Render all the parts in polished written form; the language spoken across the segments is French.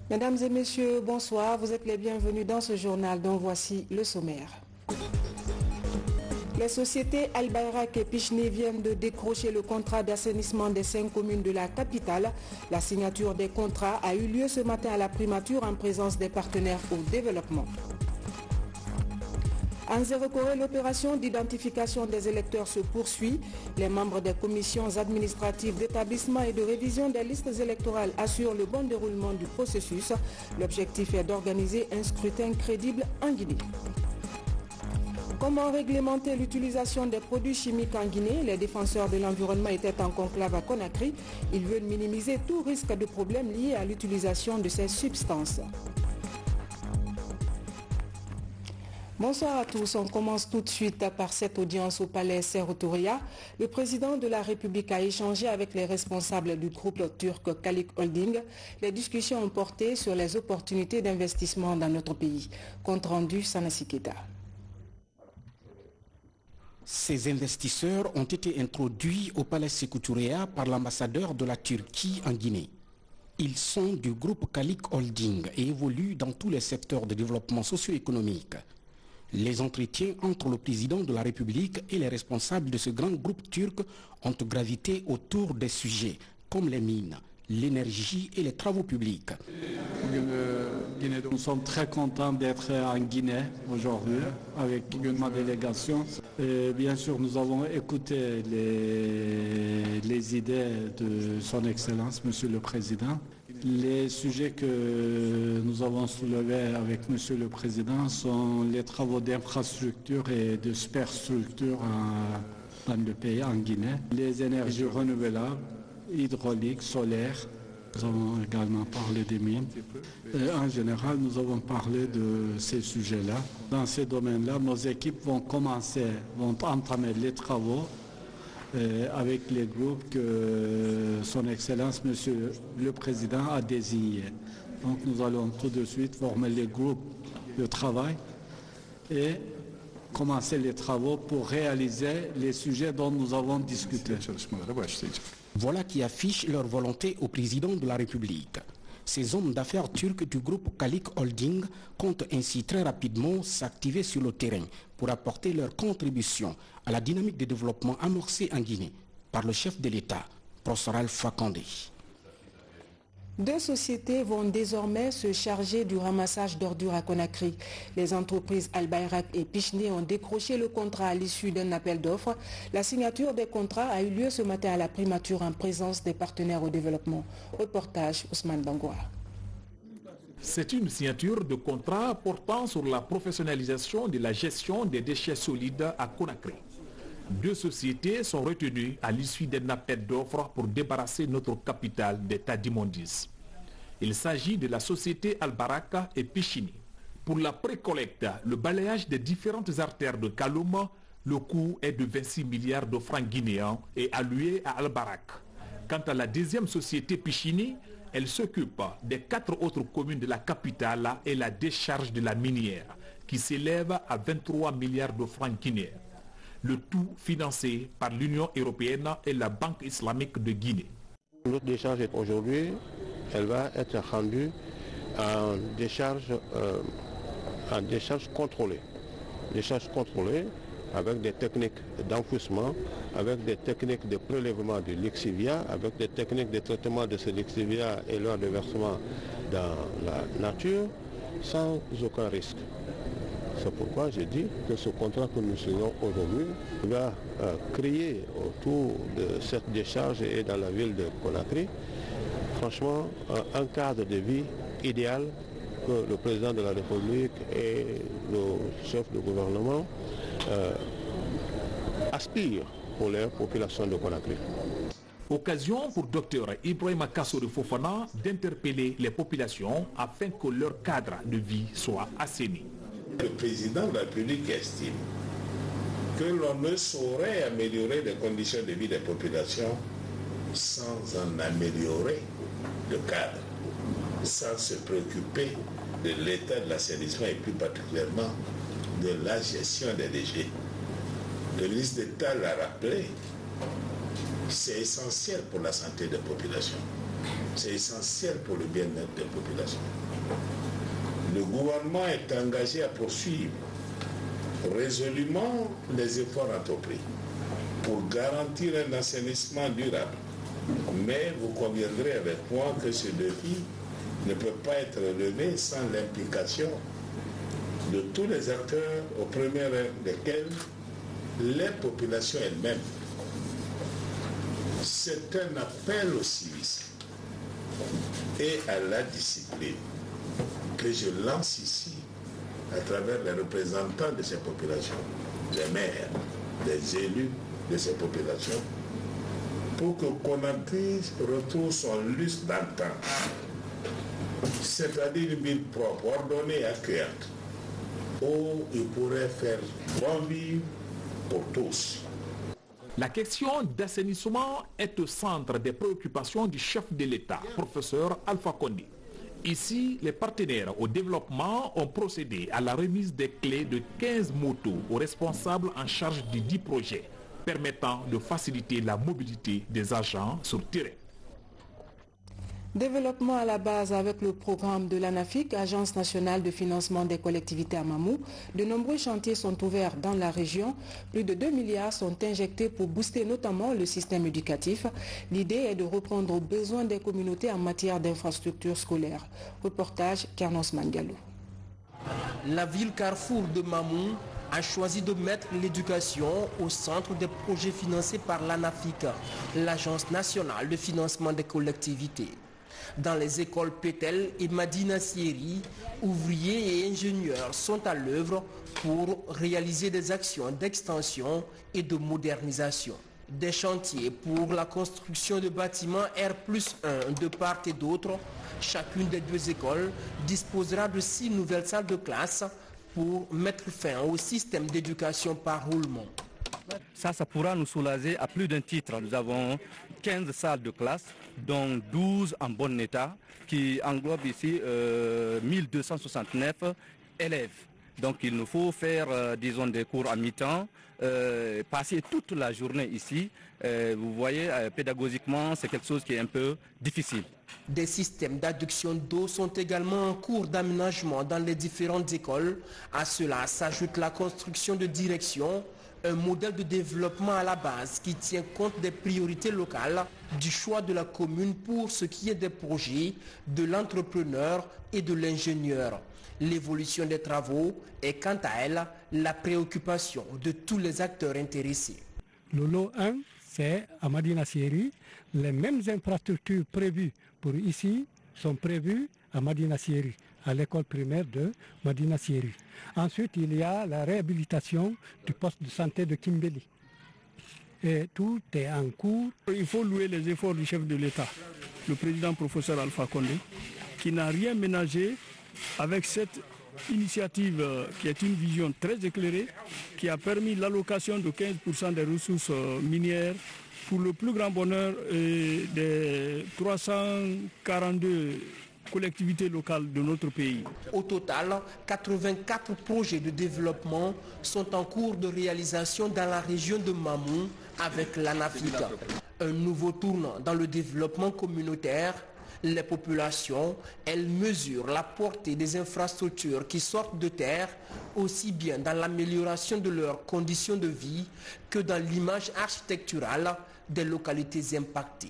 Mesdames et messieurs, bonsoir. Vous êtes les bienvenus dans ce journal dont voici le sommaire. Les sociétés Al-Bayrak et Pichni viennent de décrocher le contrat d'assainissement des 5 communes de la capitale. La signature des contrats a eu lieu ce matin à la primature en présence des partenaires au développement. En Zéro-Corée, l'opération d'identification des électeurs se poursuit. Les membres des commissions administratives d'établissement et de révision des listes électorales assurent le bon déroulement du processus. L'objectif est d'organiser un scrutin crédible en Guinée. Comment réglementer l'utilisation des produits chimiques en Guinée? Les défenseurs de l'environnement étaient en conclave à Conakry. Ils veulent minimiser tout risque de problème lié à l'utilisation de ces substances. Bonsoir à tous. On commence tout de suite par cette audience au palais Serrotoria. Le président de la République a échangé avec les responsables du groupe turc Kalik Holding. Les discussions ont porté sur les opportunités d'investissement dans notre pays. Compte rendu, Sanassi Keita. Ces investisseurs ont été introduits au palais Sékou-Touréa par l'ambassadeur de la Turquie en Guinée. Ils sont du groupe Kalik Holding et évoluent dans tous les secteurs de développement socio-économique. Les entretiens entre le président de la République et les responsables de ce grand groupe turc ont gravité autour des sujets comme les mines, l'énergie et les travaux publics. Nous sommes très contents d'être en Guinée aujourd'hui avec ma délégation. Et bien sûr, nous avons écouté les idées de son Excellence, Monsieur le Président. Les sujets que nous avons soulevés avec Monsieur le Président sont les travaux d'infrastructure et de superstructure dans le pays, en Guinée. Les énergies renouvelables, hydrauliques, solaires. Nous avons également parlé des mines. En général, nous avons parlé de ces sujets-là. Dans ces domaines-là, nos équipes vont entamer les travaux avec les groupes que son Excellence, Monsieur le Président, a désignés. Donc nous allons tout de suite former les groupes de travail et commencer les travaux pour réaliser les sujets dont nous avons discuté. Voilà qui affiche leur volonté au président de la République. Ces hommes d'affaires turcs du groupe Kalik Holding comptent ainsi très rapidement s'activer sur le terrain pour apporter leur contribution à la dynamique de développement amorcée en Guinée par le chef de l'État, Prosper Fakonde. 2 sociétés vont désormais se charger du ramassage d'ordures à Conakry. Les entreprises Al-Bayrak et Pichni ont décroché le contrat à l'issue d'un appel d'offres. La signature des contrats a eu lieu ce matin à la primature en présence des partenaires au développement. Reportage Ousmane Bangoua. C'est une signature de contrat portant sur la professionnalisation de la gestion des déchets solides à Conakry. 2 sociétés sont retenues à l'issue d'un appel d'offres pour débarrasser notre capitale des tas d'immondices. Il s'agit de la société Al-Bayrak et Pichni. Pour la précollecte, le balayage des différentes artères de Kaloum, le coût est de 26 milliards de francs guinéens et alloué à Al-Bayrak. Quant à la deuxième société Pichni, elle s'occupe des 4 autres communes de la capitale et la décharge de la minière, qui s'élève à 23 milliards de francs guinéens. Le tout financé par l'Union européenne et la Banque islamique de Guinée. Notre décharge aujourd'hui, elle va être rendue en décharge contrôlée. Décharge contrôlée avec des techniques d'enfouissement, avec des techniques de prélèvement du lixivia, avec des techniques de traitement de ce lixivia et leur déversement dans la nature, sans aucun risque. C'est pourquoi j'ai dit que ce contrat que nous signons aujourd'hui va créer autour de cette décharge et dans la ville de Conakry, franchement, un cadre de vie idéal que le président de la République et le chef de gouvernement aspirent pour les populations de Conakry. Occasion pour Dr Ibrahima Kassori Fofana d'interpeller les populations afin que leur cadre de vie soit assaini. Le président de la République estime que l'on ne saurait améliorer les conditions de vie des populations sans en améliorer le cadre, sans se préoccuper de l'état de l'assainissement et plus particulièrement de la gestion des déchets. Le ministre d'État l'a rappelé, c'est essentiel pour la santé des populations. C'est essentiel pour le bien-être des populations. Le gouvernement est engagé à poursuivre résolument les efforts entrepris pour garantir un assainissement durable. Mais vous conviendrez avec moi que ce défi ne peut pas être relevé sans l'implication de tous les acteurs, au premier rang desquels les populations elles-mêmes. C'est un appel au civisme et à la discipline que je lance ici à travers les représentants de ces populations, les maires, les élus de ces populations, pour que Conakry retrouve son lustre d'antan, c'est-à-dire une ville propre, ordonnée et accueillante, où il pourrait faire bon vivre pour tous. La question d'assainissement est au centre des préoccupations du chef de l'État, professeur Alpha Condé. Ici, les partenaires au développement ont procédé à la remise des clés de 15 motos aux responsables en charge de 10 projets, permettant de faciliter la mobilité des agents sur terrain. Développement à la base avec le programme de l'ANAFIC, Agence nationale de financement des collectivités à Mamou. De nombreux chantiers sont ouverts dans la région. Plus de 2 milliards sont injectés pour booster notamment le système éducatif. L'idée est de répondre aux besoins des communautés en matière d'infrastructures scolaires. Reportage Kernos Mangalou. La ville carrefour de Mamou a choisi de mettre l'éducation au centre des projets financés par l'ANAFIC, l'Agence nationale de financement des collectivités. Dans les écoles Pétel et Madina Sieri, ouvriers et ingénieurs sont à l'œuvre pour réaliser des actions d'extension et de modernisation. Des chantiers pour la construction de bâtiments R+1 de part et d'autre. Chacune des deux écoles disposera de 6 nouvelles salles de classe pour mettre fin au système d'éducation par roulement. Ça pourra nous soulager à plus d'un titre. Nous avons 15 salles de classe, dont 12 en bon état, qui englobent ici 1269 élèves. Donc il nous faut faire, disons, des cours à mi-temps, passer toute la journée ici. Vous voyez, pédagogiquement, c'est quelque chose qui est un peu difficile. Des systèmes d'adduction d'eau sont également en cours d'aménagement dans les différentes écoles. À cela s'ajoute la construction de directions, un modèle de développement à la base qui tient compte des priorités locales, du choix de la commune pour ce qui est des projets, de l'entrepreneur et de l'ingénieur. L'évolution des travaux est quant à elle la préoccupation de tous les acteurs intéressés. Le lot 1, c'est à Madina Sieri. Les mêmes infrastructures prévues pour ici sont prévues à Madina Sieri, à l'école primaire de Madina Sieri. Ensuite, il y a la réhabilitation du poste de santé de Kimbeli. Et tout est en cours. Il faut louer les efforts du chef de l'État, le président professeur Alpha Condé, qui n'a rien ménagé avec cette initiative qui est une vision très éclairée, qui a permis l'allocation de 15% des ressources minières pour le plus grand bonheur des 342 collectivités locales de notre pays. Au total, 84 projets de développement sont en cours de réalisation dans la région de Mamou avec l'ANAFIC. Un nouveau tournant dans le développement communautaire. Les populations, elles mesurent la portée des infrastructures qui sortent de terre, aussi bien dans l'amélioration de leurs conditions de vie que dans l'image architecturale des localités impactées.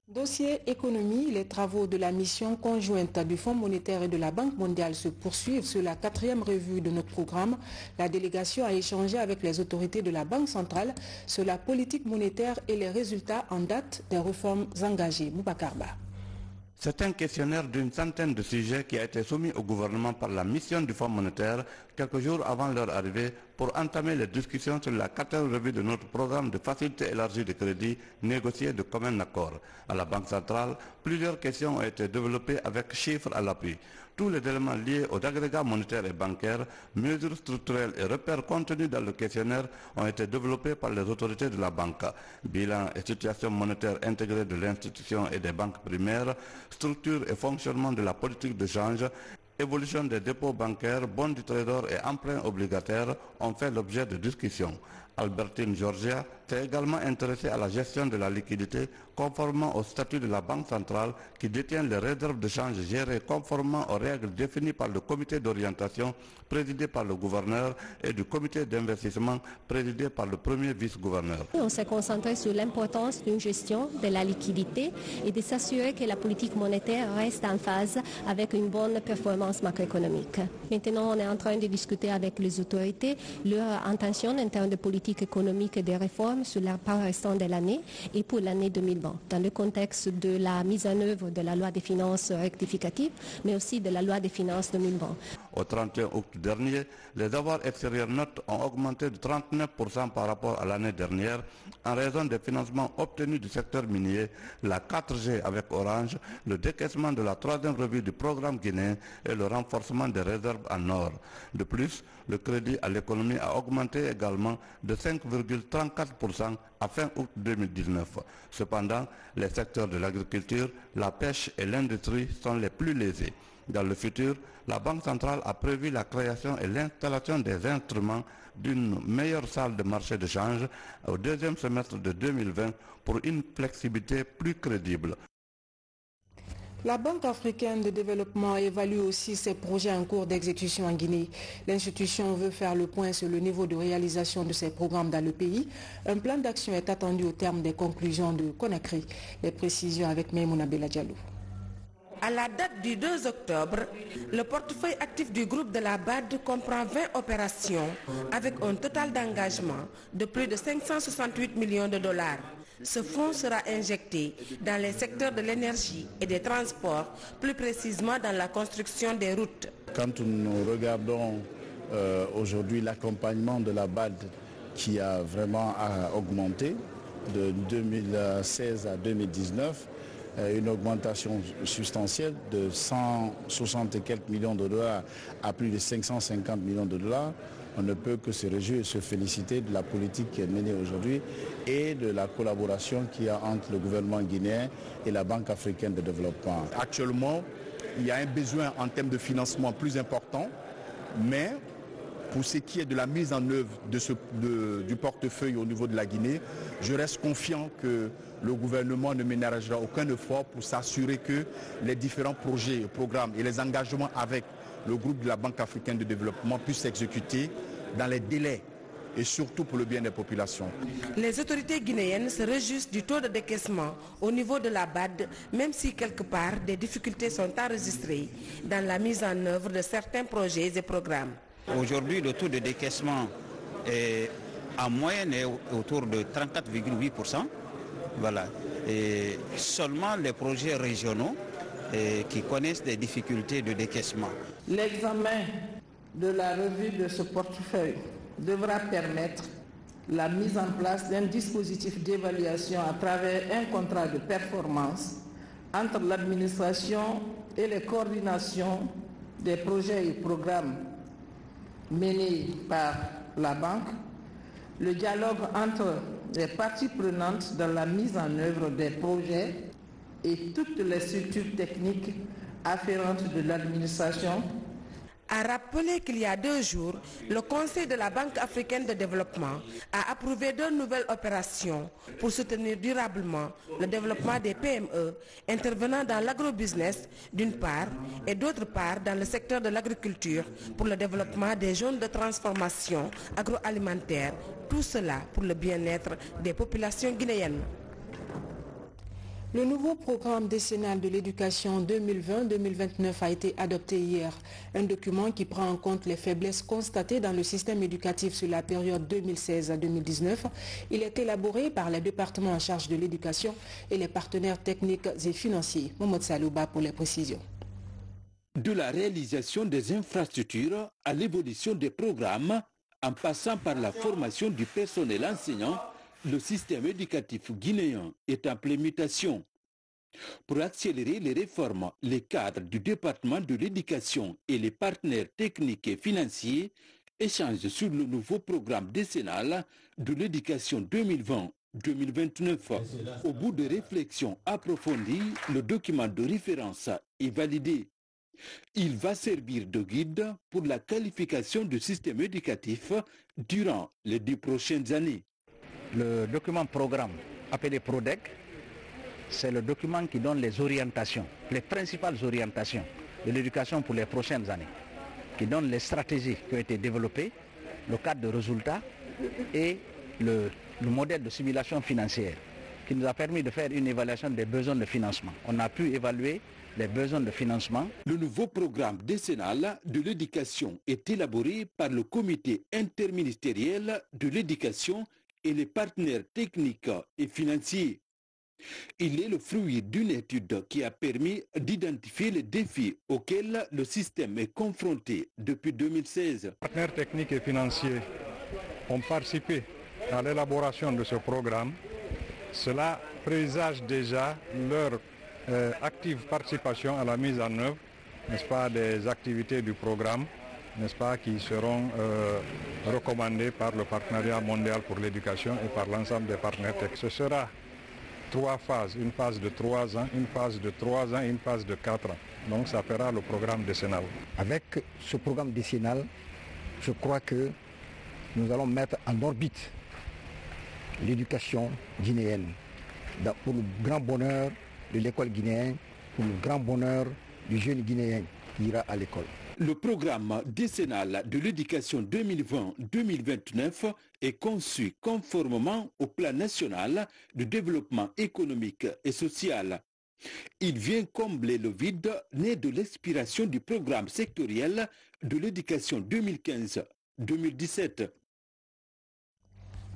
Dossier économie, les travaux de la mission conjointe du Fonds monétaire et de la Banque mondiale se poursuivent sur la 4e revue de notre programme. La délégation a échangé avec les autorités de la Banque centrale sur la politique monétaire et les résultats en date des réformes engagées. Boubakarba. C'est un questionnaire d'une centaine de sujets qui a été soumis au gouvernement par la mission du Fonds monétaire quelques jours avant leur arrivée pour entamer les discussions sur la 4e revue de notre programme de facilité élargie de crédit négocié de commun accord. À la Banque centrale, plusieurs questions ont été développées avec chiffres à l'appui. Tous les éléments liés aux agrégats monétaires et bancaires, mesures structurelles et repères contenus dans le questionnaire ont été développés par les autorités de la banque. Bilan et situation monétaire intégrée de l'institution et des banques primaires, structure et fonctionnement de la politique de change, évolution des dépôts bancaires, bons du trésor et emprunts obligataires ont fait l'objet de discussions. Albertine Georgia, s'est également intéressée à la gestion de la liquidité conformément au statut de la Banque centrale qui détient les réserves de change gérées conformément aux règles définies par le comité d'orientation présidé par le gouverneur et du comité d'investissement présidé par le premier vice-gouverneur. On s'est concentré sur l'importance d'une gestion de la liquidité et de s'assurer que la politique monétaire reste en phase avec une bonne performance macroéconomique. Maintenant, on est en train de discuter avec les autorités leur intention en termes de politique économique et des réformes sur la part restante de l'année et pour l'année 2020, dans le contexte de la mise en œuvre de la loi des finances rectificative, mais aussi de la loi des finances 2020. Au 31 août dernier, les avoirs extérieurs nets ont augmenté de 39% par rapport à l'année dernière en raison des financements obtenus du secteur minier, la 4G avec Orange, le décaissement de la troisième revue du programme guinéen et le renforcement des réserves en or. De plus, le crédit à l'économie a augmenté également de 5,34% à fin août 2019. Cependant, les secteurs de l'agriculture, la pêche et l'industrie sont les plus lésés. Dans le futur, la Banque centrale a prévu la création et l'installation des instruments d'une meilleure salle de marché de change au deuxième semestre de 2020 pour une flexibilité plus crédible. La Banque africaine de développement évalue aussi ses projets en cours d'exécution en Guinée. L'institution veut faire le point sur le niveau de réalisation de ses programmes dans le pays. Un plan d'action est attendu au terme des conclusions de Conakry. Les précisions avec Maïmouna Bella Diallo. À la date du 2 octobre, le portefeuille actif du groupe de la BAD comprend 20 opérations avec un total d'engagement de plus de 568 millions de dollars. Ce fonds sera injecté dans les secteurs de l'énergie et des transports, plus précisément dans la construction des routes. Quand nous regardons aujourd'hui l'accompagnement de la BAD qui a vraiment augmenté de 2016 à 2019, une augmentation substantielle de 160 et quelques millions de dollars à plus de 550 millions de dollars. On ne peut que se réjouir et se féliciter de la politique qui est menée aujourd'hui et de la collaboration qu'il y a entre le gouvernement guinéen et la Banque africaine de développement. Actuellement, il y a un besoin en termes de financement plus important, mais pour ce qui est de la mise en œuvre du portefeuille au niveau de la Guinée, je reste confiant que le gouvernement ne ménagera aucun effort pour s'assurer que les différents projets, programmes et les engagements avec le groupe de la Banque africaine de développement puissent s'exécuter dans les délais et surtout pour le bien des populations. Les autorités guinéennes se réjouissent du taux de décaissement au niveau de la BAD, même si quelque part des difficultés sont enregistrées dans la mise en œuvre de certains projets et programmes. Aujourd'hui, le taux de décaissement est en moyenne est autour de 34,8%. Voilà. Et seulement les projets régionaux qui connaissent des difficultés de décaissement. L'examen de la revue de ce portefeuille devra permettre la mise en place d'un dispositif d'évaluation à travers un contrat de performance entre l'administration et les coordinations des projets et programmes menés par la banque, le dialogue entre les parties prenantes dans la mise en œuvre des projets et toutes les structures techniques afférentes de l'administration. A rappelé qu'il y a 2 jours, le Conseil de la Banque africaine de développement a approuvé 2 nouvelles opérations pour soutenir durablement le développement des PME intervenant dans l'agrobusiness d'une part et d'autre part dans le secteur de l'agriculture pour le développement des zones de transformation agroalimentaire, tout cela pour le bien-être des populations guinéennes. Le nouveau programme décennal de l'éducation 2020-2029 a été adopté hier. Un document qui prend en compte les faiblesses constatées dans le système éducatif sur la période 2016 à 2019. Il est élaboré par les départements en charge de l'éducation et les partenaires techniques et financiers. Mohamed Salouba pour les précisions. De la réalisation des infrastructures à l'évolution des programmes, en passant par la formation du personnel enseignant, le système éducatif guinéen est en pleine mutation. Pour accélérer les réformes, les cadres du département de l'éducation et les partenaires techniques et financiers échangent sur le nouveau programme décennal de l'éducation 2020-2029. Au bout de réflexions approfondies, le document de référence est validé. Il va servir de guide pour la qualification du système éducatif durant les 10 prochaines années. Le document programme appelé PRODEC, c'est le document qui donne les orientations, les principales orientations de l'éducation pour les prochaines années, qui donne les stratégies qui ont été développées, le cadre de résultats et le modèle de simulation financière qui nous a permis de faire une évaluation des besoins de financement. On a pu évaluer les besoins de financement. Le nouveau programme décennal de l'éducation est élaboré par le comité interministériel de l'éducation et les partenaires techniques et financiers. Il est le fruit d'une étude qui a permis d'identifier les défis auxquels le système est confronté depuis 2016. Les partenaires techniques et financiers ont participé à l'élaboration de ce programme. Cela présage déjà leur active participation à la mise en œuvre, n'est-ce pas, des activités du programme, n'est-ce pas, qui seront recommandées par le Partenariat mondial pour l'éducation et par l'ensemble des partenaires techniques. Ce sera 3 phases, une phase de 3 ans, une phase de 3 ans et une phase de 4 ans. Donc ça fera le programme décennal. Avec ce programme décennal, je crois que nous allons mettre en orbite l'éducation guinéenne pour le grand bonheur de l'école guinéenne, pour le grand bonheur du jeune guinéen qui ira à l'école. Le programme décennal de l'éducation 2020-2029 est conçu conformément au plan national de développement économique et social. Il vient combler le vide né de l'expiration du programme sectoriel de l'éducation 2015-2017.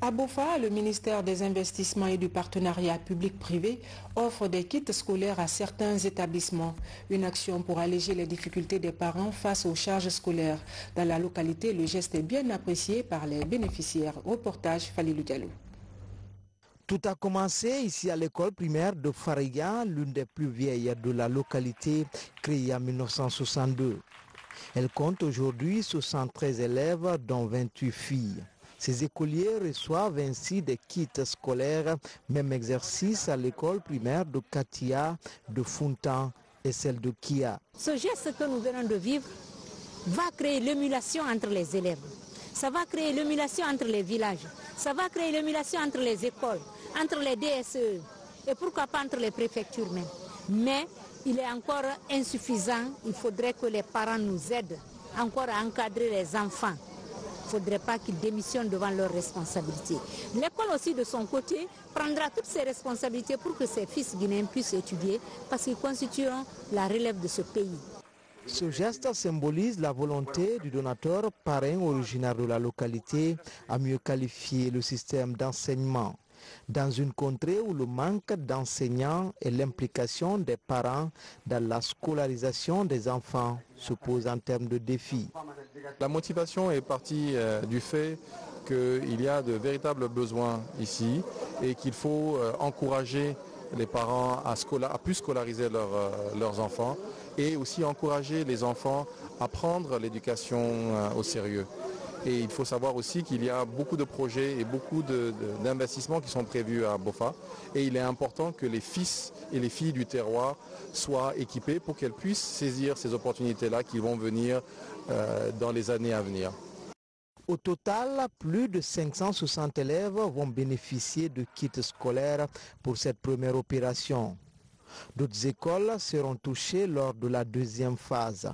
À Bofa, le ministère des Investissements et du Partenariat public-privé offre des kits scolaires à certains établissements. Une action pour alléger les difficultés des parents face aux charges scolaires. Dans la localité, le geste est bien apprécié par les bénéficiaires. Reportage Falilou Diallo. Tout a commencé ici à l'école primaire de Fariga, l'une des plus vieilles de la localité, créée en 1962. Elle compte aujourd'hui 73 élèves, dont 28 filles. Ces écoliers reçoivent ainsi des kits scolaires, même exercice à l'école primaire de Katia, de Funtan et celle de Kia. Ce geste que nous venons de vivre va créer l'émulation entre les élèves. Ça va créer l'émulation entre les villages. Ça va créer l'émulation entre les écoles, entre les DSE et pourquoi pas entre les préfectures même. Mais il est encore insuffisant. Il faudrait que les parents nous aident encore à encadrer les enfants. Il ne faudrait pas qu'ils démissionnent devant leurs responsabilités. L'école aussi de son côté prendra toutes ses responsabilités pour que ses fils guinéens puissent étudier parce qu'ils constitueront la relève de ce pays. Ce geste symbolise la volonté du donateur parrain originaire de la localité à mieux qualifier le système d'enseignement. Dans une contrée où le manque d'enseignants et l'implication des parents dans la scolarisation des enfants se posent en termes de défis. La motivation est partie du fait qu'il y a de véritables besoins ici et qu'il faut encourager les parents à plus scolariser leurs enfants et aussi encourager les enfants à prendre l'éducation au sérieux. Et il faut savoir aussi qu'il y a beaucoup de projets et beaucoup d'investissements qui sont prévus à Bofa. Et il est important que les fils et les filles du terroir soient équipés pour qu'elles puissent saisir ces opportunités-là qui vont venir dans les années à venir. Au total, plus de 560 élèves vont bénéficier de kits scolaires pour cette première opération. D'autres écoles seront touchées lors de la deuxième phase,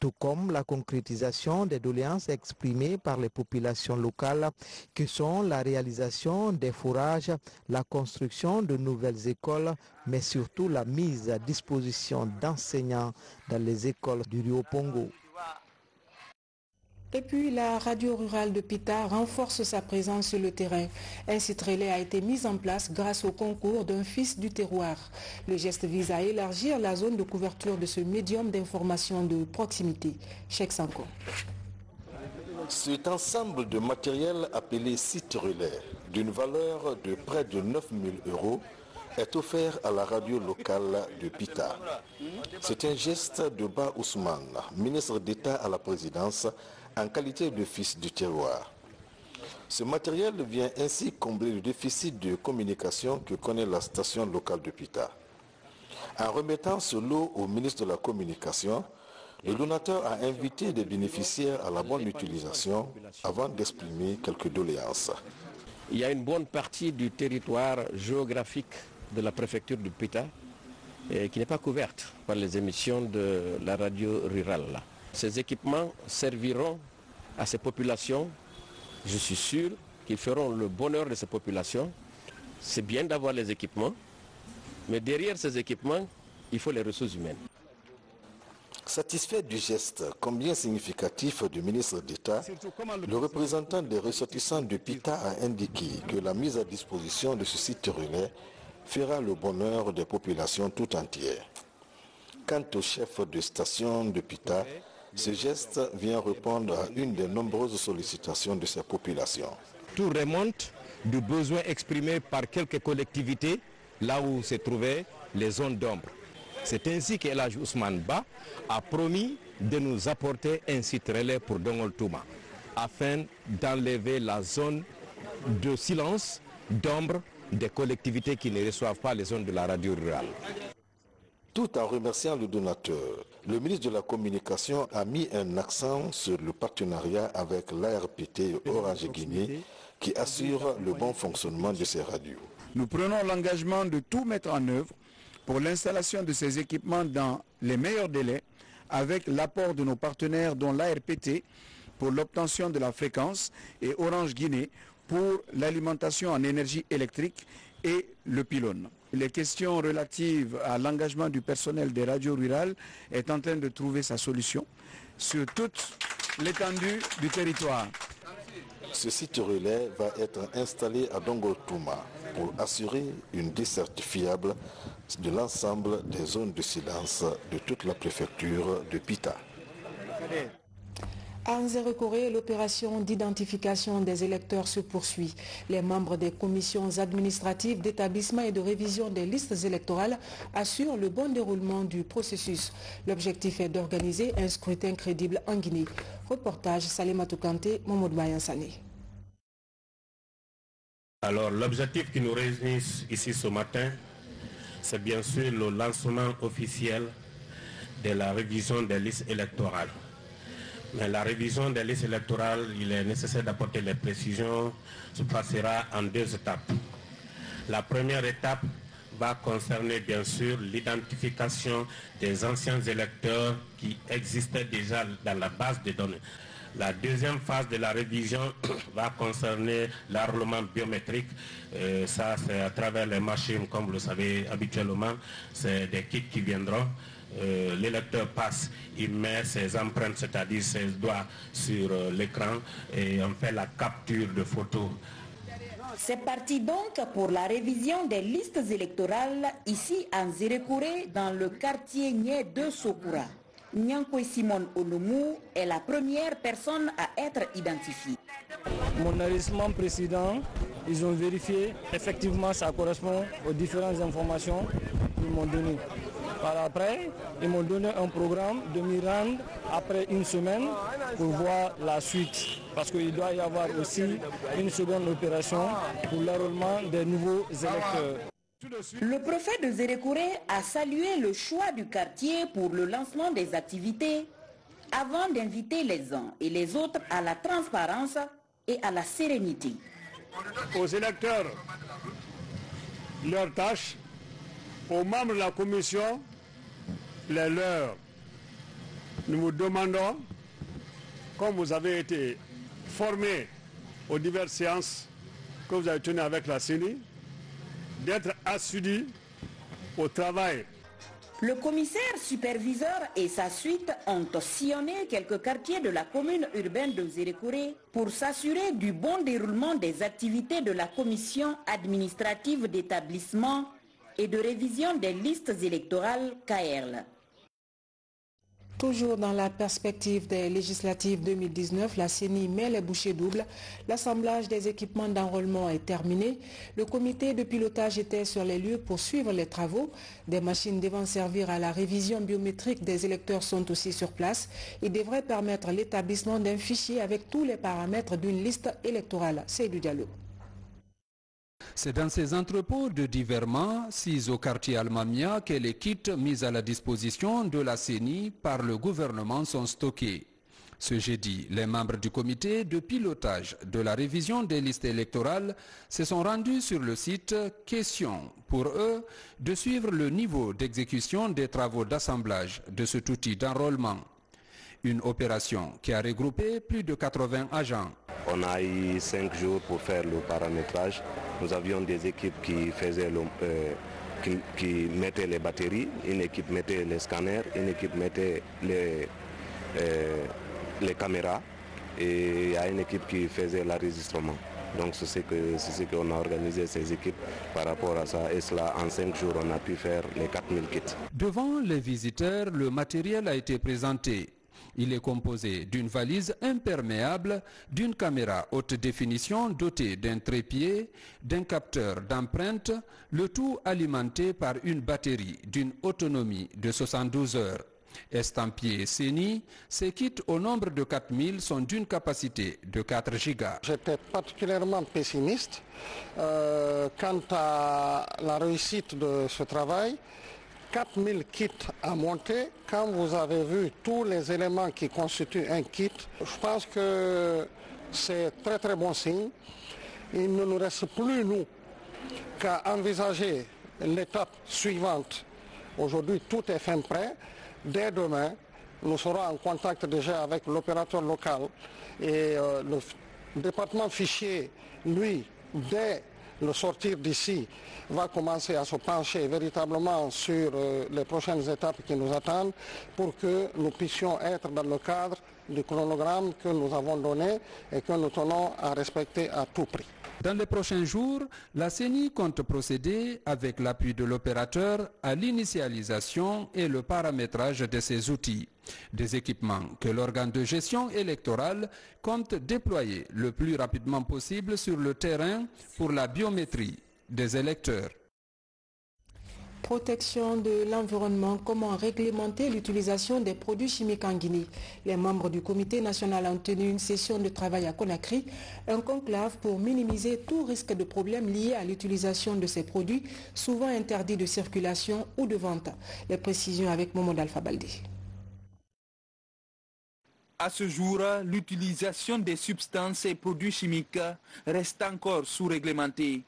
tout comme la concrétisation des doléances exprimées par les populations locales, que sont la réalisation des forages, la construction de nouvelles écoles, mais surtout la mise à disposition d'enseignants dans les écoles du Rio Pongo. Et puis la radio rurale de Pita renforce sa présence sur le terrain. Un site relais a été mis en place grâce au concours d'un fils du terroir. Le geste vise à élargir la zone de couverture de ce médium d'information de proximité. Cheikh Sanko. Cet ensemble de matériel appelé site relais, d'une valeur de près de 9 000 €, est offert à la radio locale de Pita. C'est un geste de Ba Ousmane, ministre d'État à la présidence, en qualité de fils du terroir. Ce matériel vient ainsi combler le déficit de communication que connaît la station locale de Pita. En remettant ce lot au ministre de la Communication, Le donateur a invité les bénéficiaires à la bonne utilisation avant d'exprimer quelques doléances. Il y a une bonne partie du territoire géographique de la préfecture du Pita qui n'est pas couverte par les émissions de la radio rurale. Ces équipements serviront à ces populations. Je suis sûr qu'ils feront le bonheur de ces populations. C'est bien d'avoir les équipements, mais derrière ces équipements, il faut les ressources humaines. Satisfait du geste combien significatif du ministre d'État, le représentant des ressortissants de Pita a indiqué que la mise à disposition de ce site relais fera le bonheur des populations tout entières. Quant au chef de station de Pita, ce geste vient répondre à une des nombreuses sollicitations de ces populations. Tout remonte du besoin exprimé par quelques collectivités là où se trouvaient les zones d'ombre. C'est ainsi que Elhadji Ousmane Ba a promis de nous apporter un site relais pour Dongol Touma afin d'enlever la zone de silence, d'ombre des collectivités qui ne reçoivent pas les zones de la radio rurale. Tout en remerciant le donateur, le ministre de la Communication a mis un accent sur le partenariat avec l'ARPT et Orange Guinée qui assure le bon fonctionnement de ces radios. Nous prenons l'engagement de tout mettre en œuvre pour l'installation de ces équipements dans les meilleurs délais avec l'apport de nos partenaires dont l'ARPT pour l'obtention de la fréquence et Orange Guinée pour l'alimentation en énergie électrique et le pylône. Les questions relatives à l'engagement du personnel des radios rurales est en train de trouver sa solution sur toute l'étendue du territoire. Ce site relais va être installé à Dongol Touma pour assurer une desserte fiable de l'ensemble des zones de silence de toute la préfecture de Pita. À Nzérékoré, l'opération d'identification des électeurs se poursuit. Les membres des commissions administratives d'établissement et de révision des listes électorales assurent le bon déroulement du processus. L'objectif est d'organiser un scrutin crédible en Guinée. Reportage Salematou Kanté, Mohamed Bayansane. Alors l'objectif qui nous réunit ici ce matin, c'est bien sûr le lancement officiel de la révision des listes électorales. Mais la révision des listes électorales, il est nécessaire d'apporter les précisions, se passera en 2 étapes. La première étape va concerner bien sûr l'identification des anciens électeurs qui existaient déjà dans la base de données. La deuxième phase de la révision va concerner l'enrôlement biométrique. Ça, c'est à travers les machines, comme vous le savez habituellement, c'est des kits qui viendront. L'électeur passe, il met ses empreintes, c'est-à-dire ses doigts sur l'écran et on fait la capture de photos. C'est parti donc pour la révision des listes électorales ici à Nzérékoré dans le quartier Nye de Sokura. Nyankoy Simon Onomou est la première personne à être identifiée. Mon arrondissement précédent, ils ont vérifié, effectivement ça correspond aux différentes informations qu'ils m'ont données. Par après, ils m'ont donné un programme de m'y rendre après une semaine pour voir la suite. Parce qu'il doit y avoir aussi une seconde opération pour l'enrôlement des nouveaux électeurs. Le préfet de Nzérékoré a salué le choix du quartier pour le lancement des activités avant d'inviter les uns et les autres à la transparence et à la sérénité. Aux électeurs, leurs tâches, aux membres de la commission, les leurs. Nous vous demandons, comme vous avez été formés aux diverses séances que vous avez tenues avec la CENI, d'être assidus au travail. Le commissaire superviseur et sa suite ont sillonné quelques quartiers de la commune urbaine de Nzérékoré pour s'assurer du bon déroulement des activités de la commission administrative d'établissement et de révision des listes électorales KERL. Toujours dans la perspective des législatives 2019, la CENI met les bouchées doubles. L'assemblage des équipements d'enrôlement est terminé. Le comité de pilotage était sur les lieux pour suivre les travaux. Des machines devant servir à la révision biométrique des électeurs sont aussi sur place et devraient permettre l'établissement d'un fichier avec tous les paramètres d'une liste électorale. Seydou Diallo. C'est dans ces entrepôts de diversement, 6 au quartier Almamia, que les kits mis à la disposition de la CENI par le gouvernement sont stockés. Ce jeudi, les membres du comité de pilotage de la révision des listes électorales se sont rendus sur le site. Question pour eux de suivre le niveau d'exécution des travaux d'assemblage de cet outil d'enrôlement. Une opération qui a regroupé plus de 80 agents. On a eu 5 jours pour faire le paramétrage. Nous avions des équipes qui faisaient qui mettaient les batteries, une équipe mettait les scanners, une équipe mettait les caméras et il y a une équipe qui faisait l'enregistrement. Donc c'est ce qu'on a organisé ces équipes par rapport à ça et cela en 5 jours on a pu faire les 4000 kits. Devant les visiteurs, le matériel a été présenté. Il est composé d'une valise imperméable, d'une caméra haute définition dotée d'un trépied, d'un capteur d'empreinte, le tout alimenté par une batterie d'une autonomie de 72 heures. Estampillés CENI, ces kits au nombre de 4000 sont d'une capacité de 4 gigas. J'étais particulièrement pessimiste quant à la réussite de ce travail. 4000 kits à monter, quand vous avez vu tous les éléments qui constituent un kit, je pense que c'est très très bon signe. Il ne nous reste plus, nous, qu'à envisager l'étape suivante. Aujourd'hui, tout est fin prêt. Dès demain, nous serons en contact déjà avec l'opérateur local et le département fichier, lui, dès le sortir d'ici, va commencer à se pencher véritablement sur les prochaines étapes qui nous attendent pour que nous puissions être dans le cadre du chronogramme que nous avons donné et que nous tenons à respecter à tout prix. Dans les prochains jours, la CENI compte procéder, avec l'appui de l'opérateur, à l'initialisation et le paramétrage de ces outils. Des équipements que l'organe de gestion électorale compte déployer le plus rapidement possible sur le terrain pour la biométrie des électeurs. Protection de l'environnement, comment réglementer l'utilisation des produits chimiques en Guinée. Les membres du comité national ont tenu une session de travail à Conakry, un conclave pour minimiser tout risque de problème lié à l'utilisation de ces produits, souvent interdits de circulation ou de vente. Les précisions avec Momo Alpha Baldé. À ce jour, l'utilisation des substances et produits chimiques reste encore sous-réglementée.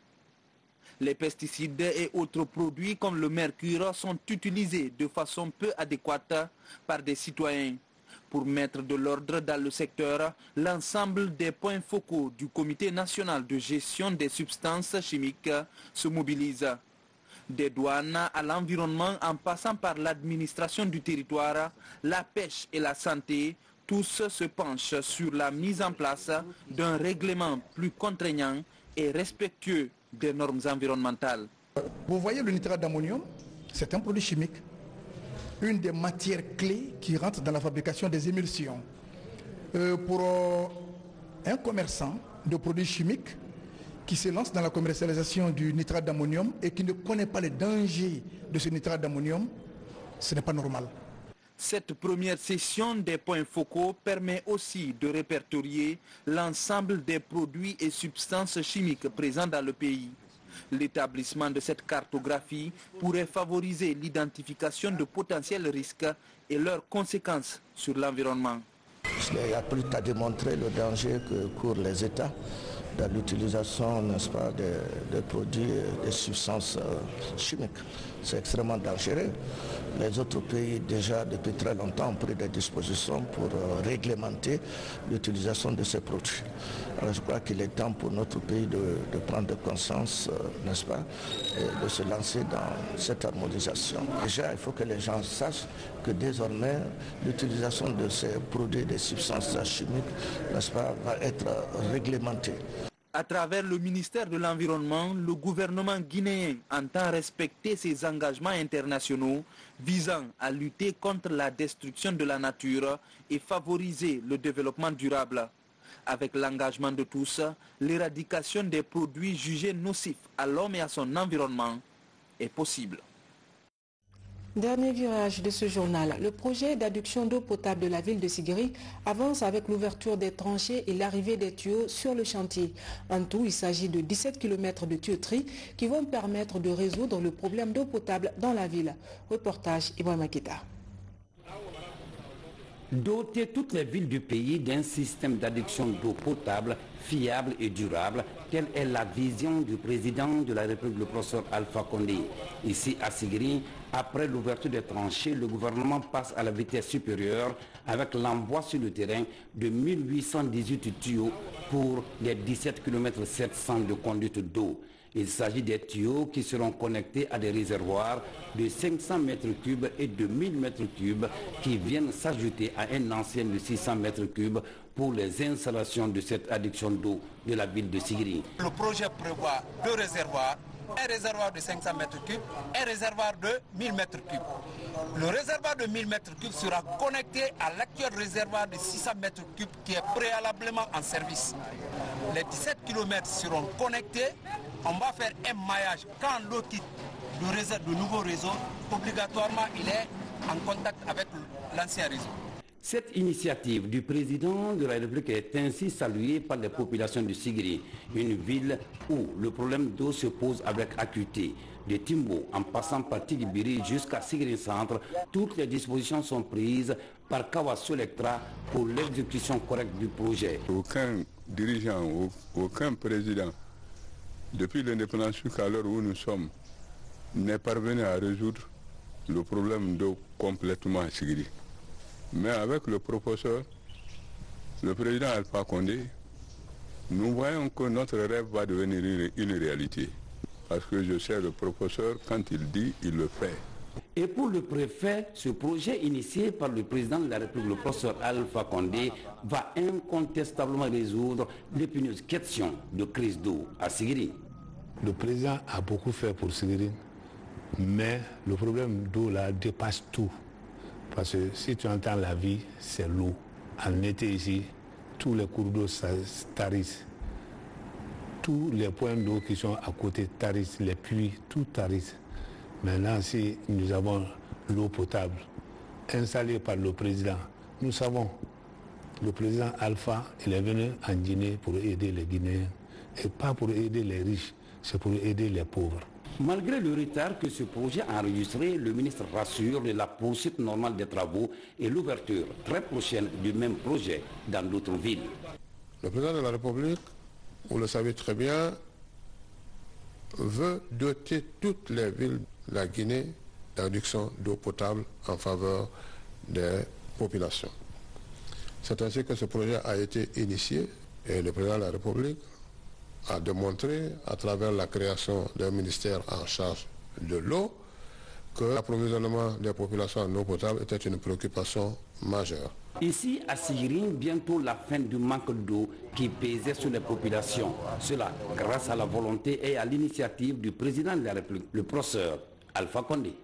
Les pesticides et autres produits comme le mercure sont utilisés de façon peu adéquate par des citoyens. Pour mettre de l'ordre dans le secteur, l'ensemble des points focaux du Comité national de gestion des substances chimiques se mobilisent. Des douanes à l'environnement en passant par l'administration du territoire, la pêche et la santé, tous se penchent sur la mise en place d'un règlement plus contraignant et respectueux des normes environnementales. Vous voyez le nitrate d'ammonium, c'est un produit chimique, une des matières clés qui rentre dans la fabrication des émulsions. Pour un commerçant de produits chimiques qui se lance dans la commercialisation du nitrate d'ammonium et qui ne connaît pas les dangers de ce nitrate d'ammonium, ce n'est pas normal. Cette première session des points focaux permet aussi de répertorier l'ensemble des produits et substances chimiques présents dans le pays. L'établissement de cette cartographie pourrait favoriser l'identification de potentiels risques et leurs conséquences sur l'environnement. Il n'y a plus qu'à démontrer le danger que courent les États dans l'utilisation, n'est-ce pas, des produits et des substances chimiques. C'est extrêmement dangereux. Les autres pays déjà depuis très longtemps ont pris des dispositions pour réglementer l'utilisation de ces produits. Alors je crois qu'il est temps pour notre pays de prendre conscience, n'est-ce pas, et de se lancer dans cette harmonisation. Déjà, il faut que les gens sachent que désormais l'utilisation de ces produits et des substances chimiques, n'est-ce pas, va être réglementée. À travers le ministère de l'Environnement, le gouvernement guinéen entend respecter ses engagements internationaux visant à lutter contre la destruction de la nature et favoriser le développement durable. Avec l'engagement de tous, l'éradication des produits jugés nocifs à l'homme et à son environnement est possible. Dernier virage de ce journal, le projet d'adduction d'eau potable de la ville de Sigiri avance avec l'ouverture des tranchées et l'arrivée des tuyaux sur le chantier. En tout, il s'agit de 17 km de tuyauterie qui vont permettre de résoudre le problème d'eau potable dans la ville. Reportage Ibrahima Keita. Doter toutes les villes du pays d'un système d'adduction d'eau potable fiable et durable, telle est la vision du président de la République, le professeur Alpha Condé. Ici à Sigiri, après l'ouverture des tranchées, le gouvernement passe à la vitesse supérieure avec l'envoi sur le terrain de 1818 tuyaux pour les 17 km 700 de conduite d'eau. Il s'agit des tuyaux qui seront connectés à des réservoirs de 500 m3 et de 1000 m3 qui viennent s'ajouter à un ancien de 600 m3 pour les installations de cette adduction d'eau de la ville de Sigiri. Le projet prévoit deux réservoirs, un réservoir de 500 m3 et un réservoir de 1000 m3. Le réservoir de 1000 m3 sera connecté à l'actuel réservoir de 600 m3 qui est préalablement en service. Les 17 km seront connectés. On va faire un maillage. Quand l'eau quitte le nouveau réseau, obligatoirement il est en contact avec l'ancien réseau. Cette initiative du président de la République est ainsi saluée par les populations de Sigiri, une ville où le problème d'eau se pose avec acuité. De Timbo en passant par Tilibiri jusqu'à Sigiri Centre, toutes les dispositions sont prises par Kawaso Electra pour l'exécution correcte du projet. Aucun dirigeant, aucun président, depuis l'indépendance jusqu'à l'heure où nous sommes, n'est parvenu à résoudre le problème d'eau complètement à Sigiri. Mais avec le professeur, le président Alpha Condé, nous voyons que notre rêve va devenir une réalité. Parce que je sais, le professeur, quand il dit, il le fait. Et pour le préfet, ce projet initié par le président de la République, le professeur Alpha Condé, va incontestablement résoudre l'épineuse question de crise d'eau à Sigiri. Le président a beaucoup fait pour Sigiri, mais le problème d'eau là dépasse tout. Parce que si tu entends la vie, c'est l'eau. En été ici, tous les cours d'eau tarissent. Tous les points d'eau qui sont à côté tarissent, les puits, tout tarisse. Maintenant, si nous avons l'eau potable installée par le président, nous savons, le président Alpha, il est venu en Guinée pour aider les Guinéens. Et pas pour aider les riches, c'est pour aider les pauvres. Malgré le retard que ce projet a enregistré, le ministre rassure de la poursuite normale des travaux et l'ouverture très prochaine du même projet dans d'autres villes. Le président de la République, vous le savez très bien, veut doter toutes les villes de la Guinée d'adduction d'eau potable en faveur des populations. C'est ainsi que ce projet a été initié et le président de la République a démontré à travers la création d'un ministère en charge de l'eau que l'approvisionnement des populations en eau potable était une préoccupation majeure. Ici à Sigiri, bientôt la fin du manque d'eau qui pesait sur les populations. Cela grâce à la volonté et à l'initiative du président de la République, le professeur Alpha Condé.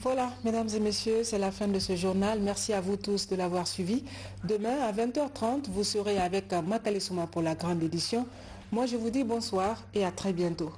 Voilà, mesdames et messieurs, c'est la fin de ce journal. Merci à vous tous de l'avoir suivi. Demain, à 20h30, vous serez avec Makale Souma pour la grande édition. Moi, je vous dis bonsoir et à très bientôt.